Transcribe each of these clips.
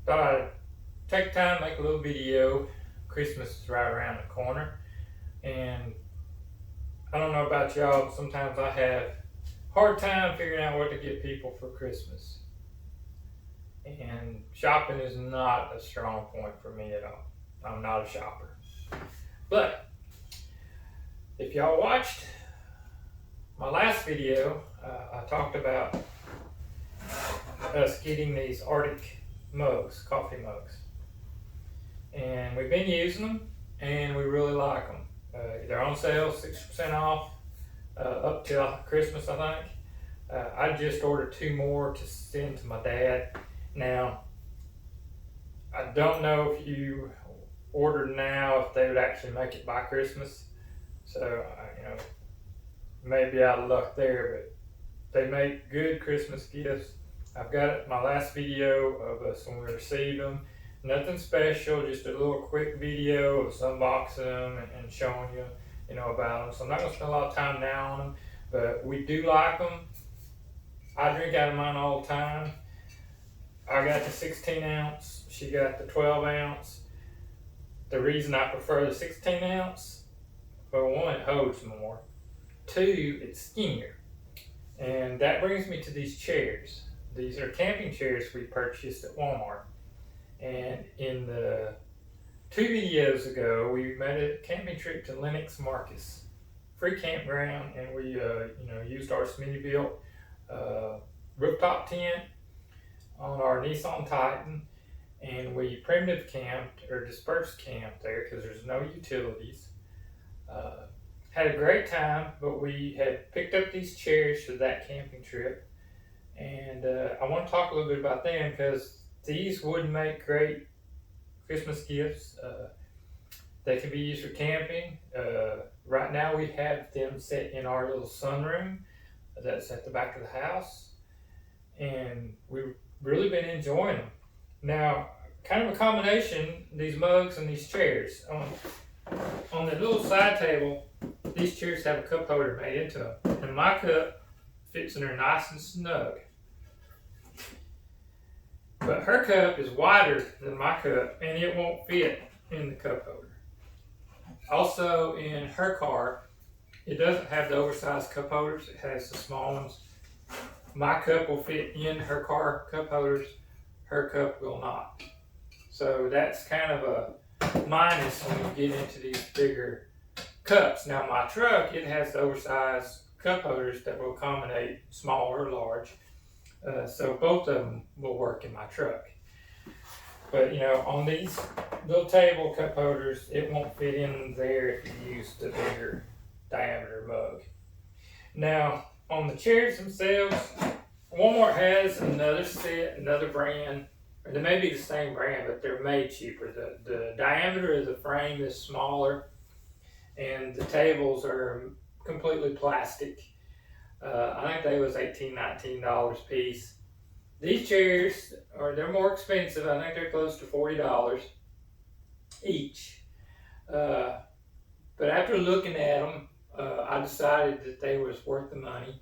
thought I'd take time, make a little video. Christmas is right around the corner, and I don't know about y'all, but sometimes I have a hard time figuring out what to get people for Christmas. And shopping is not a strong point for me at all. I'm not a shopper. But if y'all watched my last video, I talked about us getting these Rtic mugs, coffee mugs. And we've been using them, and we really like them. They're on sale, 60% off, up till Christmas, I think. I just ordered 2 more to send to my dad. Now, I don't know if you ordered now if they would actually make it by Christmas. So, maybe out of luck there, but they make good Christmas gifts. I've got my last video of us when we received them. Nothing special, just a little quick video of us unboxing them and showing you, about them. So I'm not going to spend a lot of time now on them, but we do like them. I drink out of mine all the time. I got the 16 ounce, she got the 12 ounce. The reason I prefer the 16 ounce, well, 1, it holds more. 2, it's skinnier. And that brings me to these chairs. These are camping chairs we purchased at Walmart. And in the 2 videos ago, we made a camping trip to Lennox Marcus, free campground, and we used our Smittybuilt rooftop tent on our Nissan Titan, and we primitive camped or dispersed camped there because there's no utilities. Had a great time, but we had picked up these chairs for that camping trip, and I want to talk a little bit about them because these would make great Christmas gifts. They can be used for camping. Right now we have them set in our little sunroom that's at the back of the house, and we've really been enjoying them. Now, kind of a combination, these mugs and these chairs. On the little side table, these chairs have a cup holder made into them, and my cup fits in there nice and snug. But her cup is wider than my cup, and it won't fit in the cup holder. Also, in her car, it doesn't have the oversized cup holders. It has the small ones. My cup will fit in her car cup holders. Her cup will not. So that's kind of a minus when you get into these bigger cups. Now, my truck, it has the oversized cup holders that will accommodate small or large. So both of them will work in my truck. But on these little table cup holders, it won't fit in there if you use the bigger diameter mug. Now, on the chairs themselves, Walmart has another set, another brand, or they may be the same brand, but they're made cheaper. The diameter of the frame is smaller, and the tables are completely plastic. I think they was $18, $19 a piece. These chairs they're more expensive. I think they're close to $40 each. But after looking at them, I decided that they was worth the money.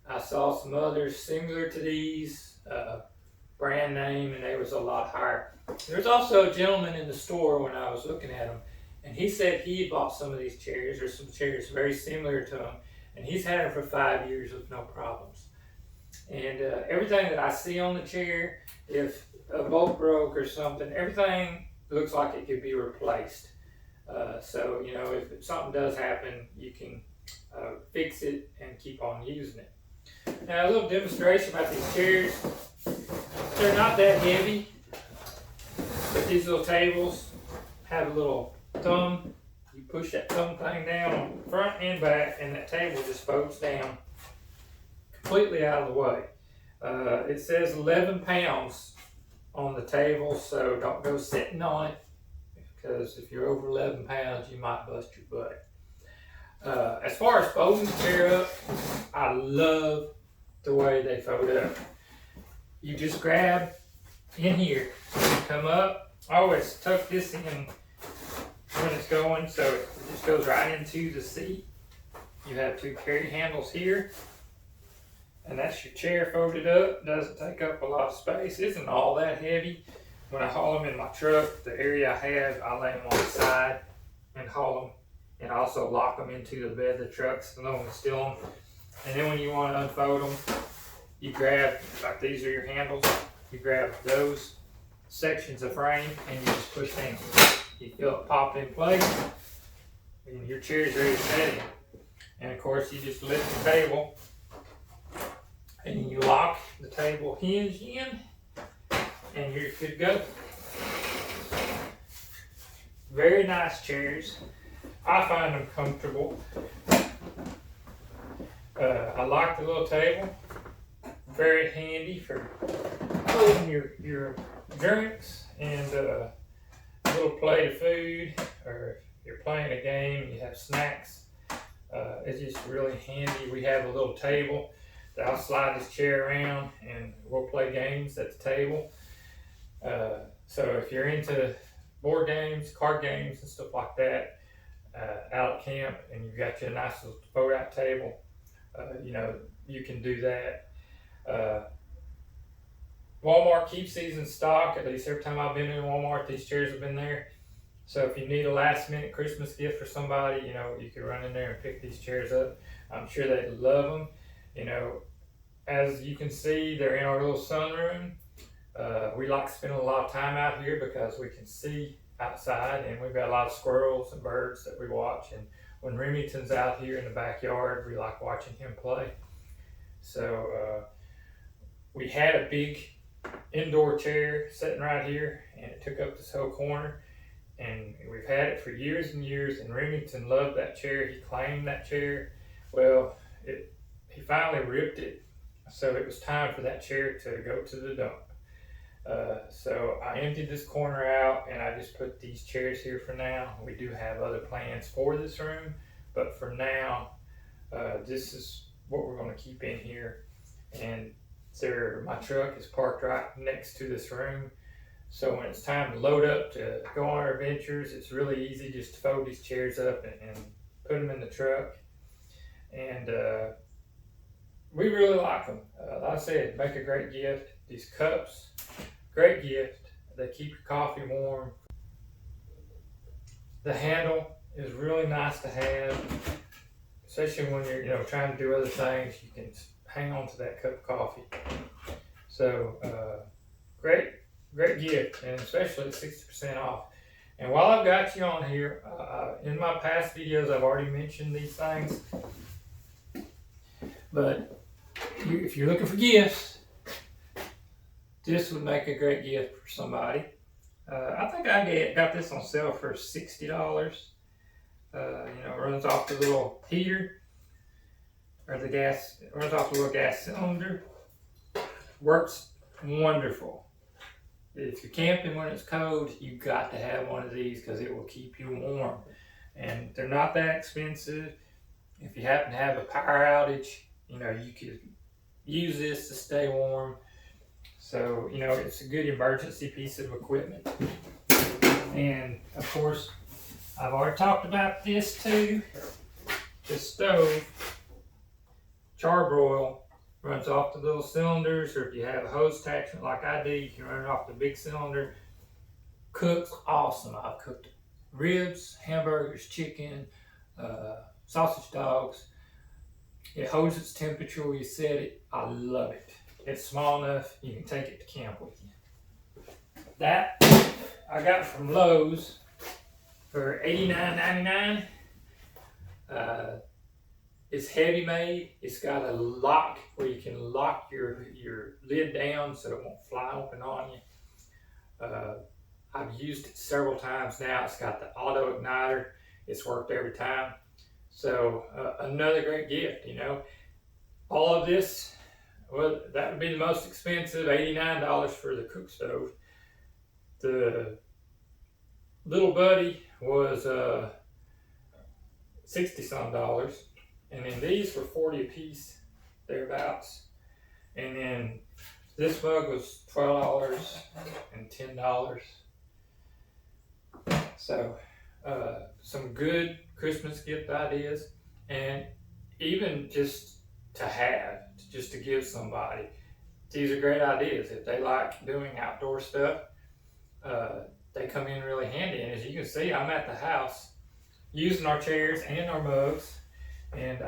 I saw some others similar to these, brand name, and they was a lot higher. There's also a gentleman in the store when I was looking at them, and he said he bought some of these chairs, or some chairs very similar to them, and he's had them for 5 years with no problems. And everything that I see on the chair, if a bolt broke or something, everything looks like it could be replaced. So, if something does happen, you can fix it and keep on using it. Now, a little demonstration about these chairs. They're not that heavy, but these little tables have a little thumb. You push that thumb thing down front and back, and that table just folds down completely out of the way. It says 11 pounds on the table, so don't go sitting on it, because if you're over 11 pounds, you might bust your butt. As far as folding the chair up, I love the way they fold up. You just grab in here, come up. I always tuck this in when it's going, so it just goes right into the seat. You have 2 carry handles here, and that's your chair folded up. Doesn't take up a lot of space. Isn't all that heavy. when I haul them in my truck, the area I have, I lay them on the side and haul them, and I also lock them into the bed of the truck so no one can steal them. And then when you want to unfold them, you grab, like these are your handles, you grab those sections of frame and you just push down. You feel it pop in place, and your chair's ready to set in. And of course, you just lift the table and you lock the table hinge in, and you're good to go. Very nice chairs. I find them comfortable. I like the little table. Very handy for holding your drinks and a little plate of food, or if you're playing a game, you have snacks. It's just really handy. We have a little table that I'll slide this chair around and we'll play games at the table. So if you're into board games, card games, and stuff like that, out at camp, and you've got your nice little fold out table, you can do that. Walmart keeps these in stock. At least every time I've been in Walmart, these chairs have been there. So if you need a last minute Christmas gift for somebody, you can run in there and pick these chairs up. I'm sure they love them. As you can see, they're in our little sunroom. We like spending a lot of time out here because we can see outside, and we've got a lot of squirrels and birds that we watch. And when Remington's out here in the backyard, we like watching him play. So we had a big indoor chair sitting right here, and it took up this whole corner. And we've had it for years and years, and Remington loved that chair. He claimed that chair. Well, he finally ripped it, so it was time for that chair to go to the dump. So I emptied this corner out, and I just put these chairs here for now. We do have other plans for this room, but for now, this is what we're going to keep in here. And my truck is parked right next to this room. So when it's time to load up to go on our adventures, it's really easy just to fold these chairs up and put them in the truck. And we really like them. Like I said, make a great gift. These cups, great gift. They keep your coffee warm. The handle is really nice to have, especially when you're trying to do other things. You can hang on to that cup of coffee. So great gift, and especially at 60% off. And while I've got you on here, in my past videos I've already mentioned these things, but if you're looking for gifts, this would make a great gift for somebody. I think I got this on sale for $60. It runs off the little heater, or the gas, it runs off the little gas cylinder. Works wonderful. If you're camping when it's cold, you've got to have one of these because it will keep you warm. And they're not that expensive. If you happen to have a power outage, you could use this to stay warm. So, it's a good emergency piece of equipment. And of course, I've already talked about this too. The stove, Charbroil, runs off the little cylinders, or if you have a hose attachment like I do, you can run it off the big cylinder. Cooks awesome. I've cooked ribs, hamburgers, chicken, sausage dogs. It holds its temperature where you set it. I love it. It's small enough you can take it to camp with you. That I got from Lowe's for $89.99. It's heavy made. It's got a lock where you can lock your lid down so it won't fly open on you. I've used it several times now. It's got the auto igniter. It's worked every time. So another great gift, All of this, well, that would be the most expensive, $89 for the cook stove. The little buddy was $60-some. And then these were $40 a piece, thereabouts. And then this mug was $12 and $10. So some good Christmas gift ideas, and even just to give somebody. These are great ideas if they like doing outdoor stuff. they come in really handy. And as you can see, I'm at the house using our chairs and our mugs, and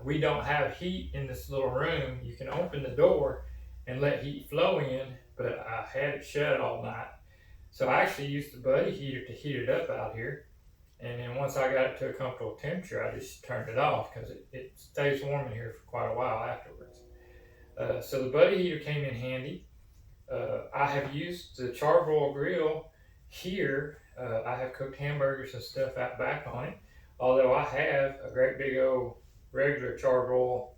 we don't have heat in this little room. You can open the door and let heat flow in, but I had it shut all night. So I actually used the buddy heater to heat it up out here. And then once I got it to a comfortable temperature, I just turned it off because it stays warm in here for quite a while afterwards. So the buddy heater came in handy. I have used the Charbroil grill here. I have cooked hamburgers and stuff out back on it. Although I have a great big old regular Charbroil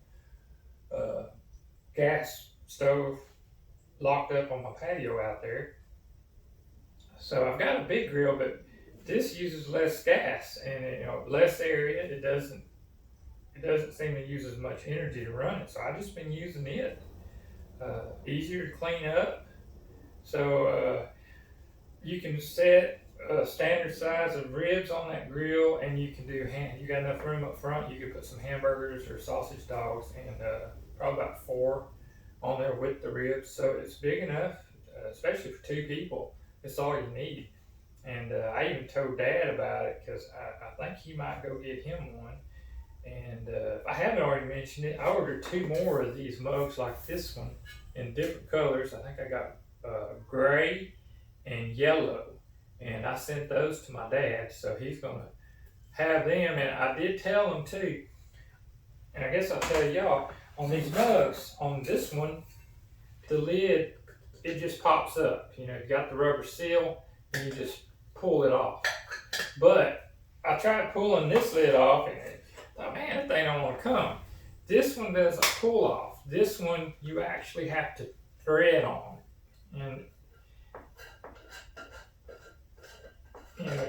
gas stove locked up on my patio out there. So I've got a big grill, but this uses less gas and less area. It doesn't seem to use as much energy to run it. So I've just been using it. Easier to clean up. So you can set a standard size of ribs on that grill, and you can do you got enough room up front, you can put some hamburgers or sausage dogs, and probably about 4 on there with the ribs. So it's big enough, especially for 2 people. It's all you need. And I even told Dad about it because I think he might go get him one. And if I haven't already mentioned it, I ordered 2 more of these mugs like this one in different colors. I think I got gray and yellow, and I sent those to my dad, so he's gonna have them. And I did tell him too, and I guess I'll tell y'all, on these mugs, on this one, the lid, it just pops up. You got the rubber seal, and you just pull it off. But I tried pulling this lid off, and I thought, man, that thing don't want to come. This one does a pull off. This one you actually have to thread on, and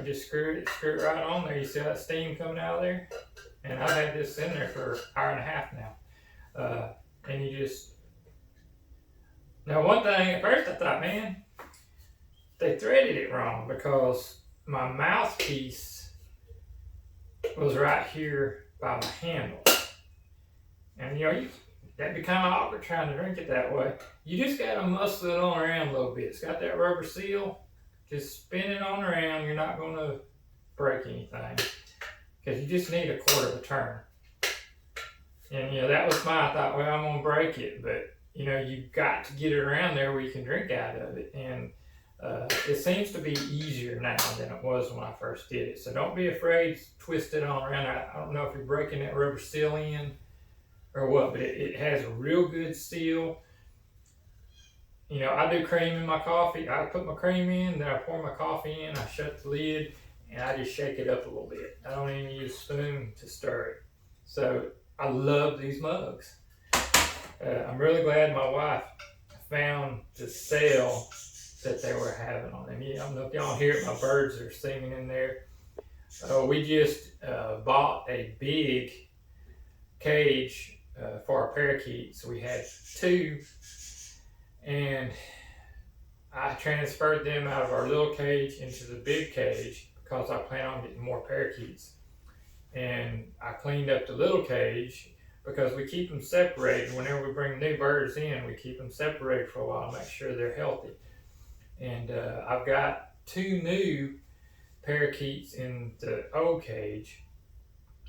just screw it right on there. You see that steam coming out of there? And I've had this in there for an hour and a half now. And you just, now one thing, at first I thought, man, they threaded it wrong because my mouthpiece was right here by my handle. And that'd be kind of awkward trying to drink it that way. You just gotta muscle it on around a little bit. It's got that rubber seal. Just spin it on around. You're not gonna break anything because you just need a quarter of a turn. And that was I thought, well, I'm gonna break it, but you've got to get it around there where you can drink out of it. And it seems to be easier now than it was when I first did it. So don't be afraid to twist it on around. I don't know if you're breaking that rubber seal in or what, but it has a real good seal. I do cream in my coffee. I put my cream in, then I pour my coffee in, I shut the lid, and I just shake it up a little bit. I don't even use a spoon to stir it. So I love these mugs. I'm really glad my wife found the sale that they were having on them. I don't know if y'all hear it, my birds are singing in there. We just bought a big cage for our parakeets. We had 2, and I transferred them out of our little cage into the big cage because I plan on getting more parakeets. And I cleaned up the little cage because we keep them separated. Whenever we bring new birds in, we keep them separated for a while to make sure they're healthy. And I've got 2 new parakeets in the old cage.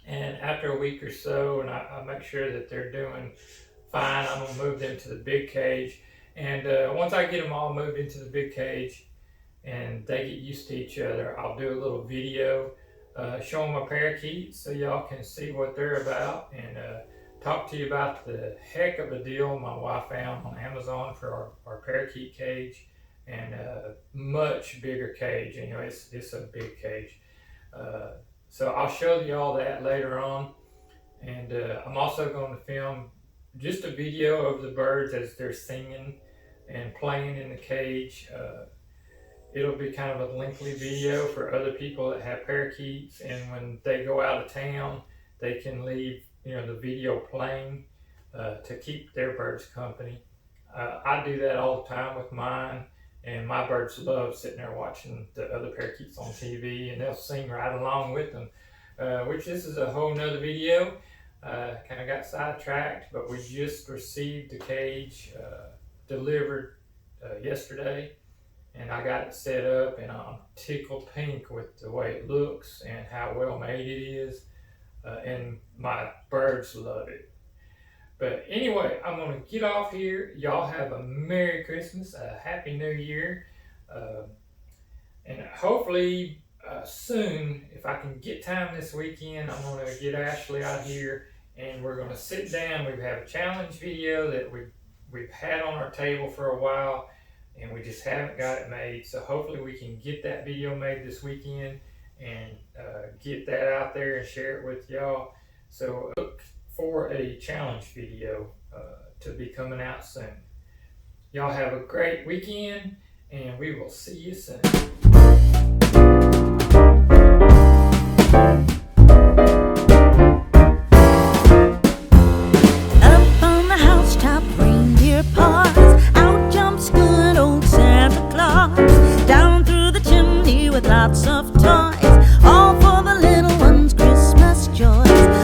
And after a week or so, and I make sure that they're doing fine, I'm gonna move them to the big cage. And once I get them all moved into the big cage and they get used to each other, I'll do a little video showing my parakeets so y'all can see what they're about, and talk to you about the heck of a deal my wife found on Amazon for our parakeet cage, and a much bigger cage. It's a big cage. So I'll show you all that later on. And I'm also going to film just a video of the birds as they're singing and playing in the cage. It'll be kind of a lengthy video for other people that have parakeets, and when they go out of town, they can leave the video playing to keep their birds company. I do that all the time with mine, and my birds love sitting there watching the other parakeets on TV, and they'll sing right along with them, which this is a whole nother video. Kind of got sidetracked, but we just received the cage delivered yesterday, and I got it set up, and I'm tickled pink with the way it looks and how well made it is, and my birds love it. But anyway, I'm gonna get off here. Y'all have a Merry Christmas, a Happy New Year, and hopefully soon, if I can get time this weekend, I'm gonna get Ashley out here and we're gonna sit down. We have a challenge video that we've had on our table for a while, and we just haven't got it made. So hopefully we can get that video made this weekend and get that out there and share it with y'all. So look for a challenge video to be coming out soon. Y'all have a great weekend, and we will see you soon. Up on the housetop, reindeer paws. Out jumps good old Santa Claus. Down through the chimney with lots of